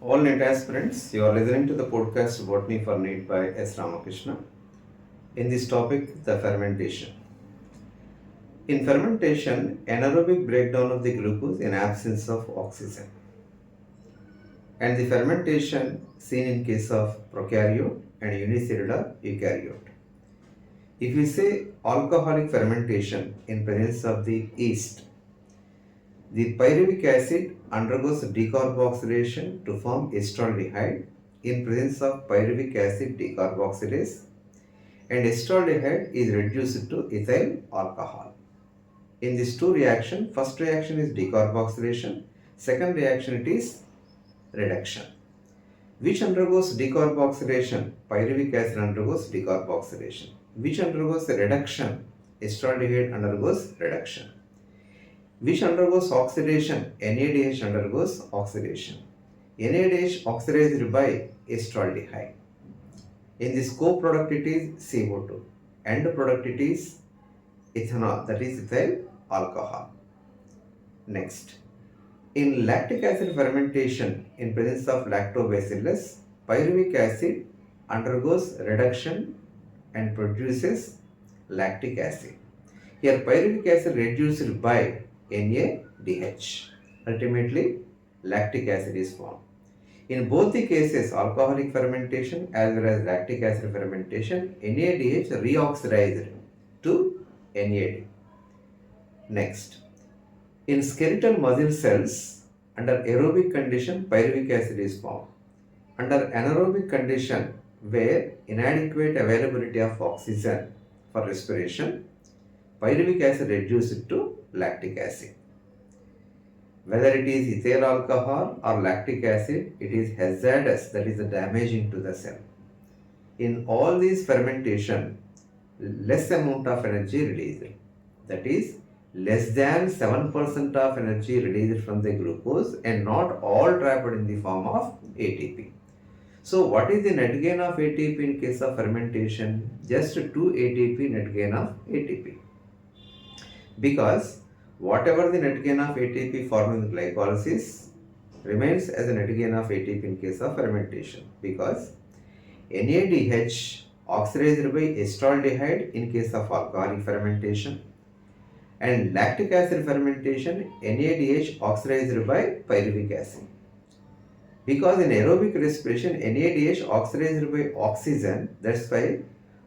All NEET aspirants, you are listening to the podcast Botany for NEET by S. Ramakrishna. In this topic, the fermentation. In fermentation, anaerobic breakdown of the glucose in absence of oxygen. And the fermentation seen in case of prokaryote and unicellular eukaryote. If we say alcoholic fermentation in presence of the yeast, the pyruvic acid undergoes decarboxylation to form acetaldehyde in presence of pyruvic acid decarboxylase, and acetaldehyde is reduced to ethyl alcohol. In these two reactions, first reaction is decarboxylation, second reaction it is reduction. Which undergoes decarboxylation? Pyruvic acid undergoes decarboxylation. Which undergoes reduction? Acetaldehyde undergoes reduction. Which undergoes oxidation? NADH undergoes oxidation. NADH oxidized by acetaldehyde. In this co-product it is CO2. End product it is ethanol, that is ethyl alcohol. Next, in lactic acid fermentation in presence of lactobacillus, pyruvic acid undergoes reduction and produces lactic acid. Here pyruvic acid reduced by NADH. Ultimately, lactic acid is formed. In both the cases, alcoholic fermentation as well as lactic acid fermentation, NADH reoxidized to NAD. Next, in skeletal muscle cells, under aerobic condition, pyruvic acid is formed. Under anaerobic condition, where inadequate availability of oxygen for respiration, pyruvic acid reduced to lactic acid. Whether it is ethyl alcohol or lactic acid, it is hazardous, that is damaging to the cell. In all these fermentation, less amount of energy released, that is less than 7% of energy released from the glucose and not all trapped in the form of ATP. So what is the net gain of ATP in case of fermentation? Just 2 ATP net gain of ATP. Because whatever the net gain of ATP formed in glycolysis remains as a net gain of ATP in case of fermentation, because NADH oxidized by acetaldehyde in case of alcoholic fermentation, and lactic acid fermentation NADH oxidized by pyruvic acid. Because in aerobic respiration NADH oxidized by oxygen, that's why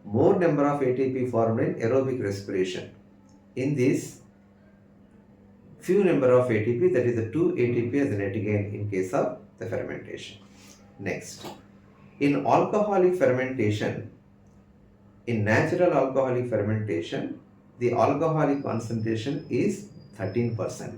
more number of ATP formed in aerobic respiration. In this, few number of ATP, that is the 2 ATP as a net gain in case of the fermentation. Next, in alcoholic fermentation, in natural alcoholic fermentation, the alcoholic concentration is 13%.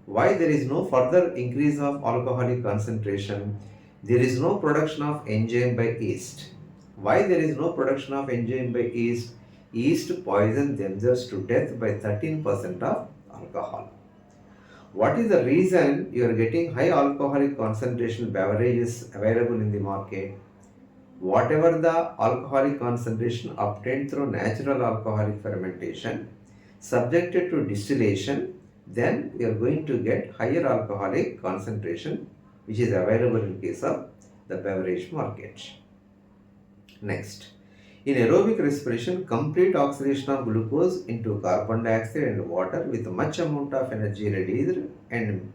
Why there is no further increase of alcoholic concentration? There is no production of enzyme by yeast. Why there is no production of enzyme by yeast? Yeast poison themselves to death by 13% of alcohol. What is the reason you are getting high alcoholic concentration beverages available in the market? Whatever the alcoholic concentration obtained through natural alcoholic fermentation, subjected to distillation, then we are going to get higher alcoholic concentration which is available in case of the beverage market. Next, in aerobic respiration, complete oxidation of glucose into carbon dioxide and water with much amount of energy released and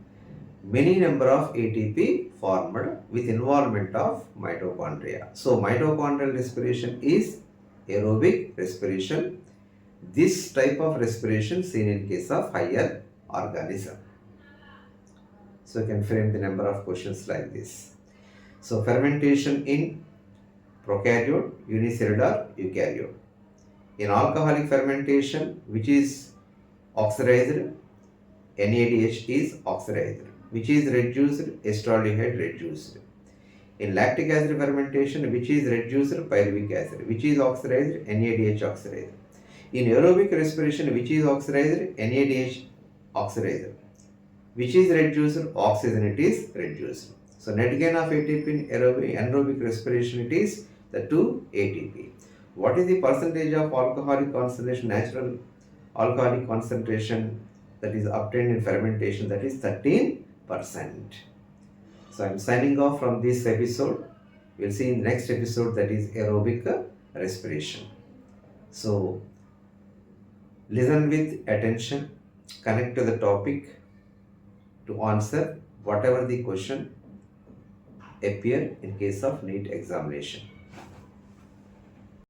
many number of ATP formed with involvement of mitochondria. So mitochondrial respiration is aerobic respiration. This type of respiration seen in case of higher organism. So you can frame the number of questions like this. So fermentation in prokaryote, unicellular, eukaryote. In alcoholic fermentation, which is oxidized, NADH is oxidized, which is reduced, acetaldehyde reduced. In lactic acid fermentation, which is reduced, pyruvic acid, which is oxidized, NADH oxidized. In aerobic respiration, which is oxidized, NADH oxidized, which is reduced, oxygen it is reduced. So net gain of ATP in anaerobic respiration it is the 2 ATP. What is the percentage of alcoholic concentration, natural alcoholic concentration that is obtained in fermentation? That is 13%. So I'm signing off from this episode. We'll see in the next episode, that is aerobic respiration. So listen with attention, connect to the topic to answer whatever the question appear in case of NEET examination.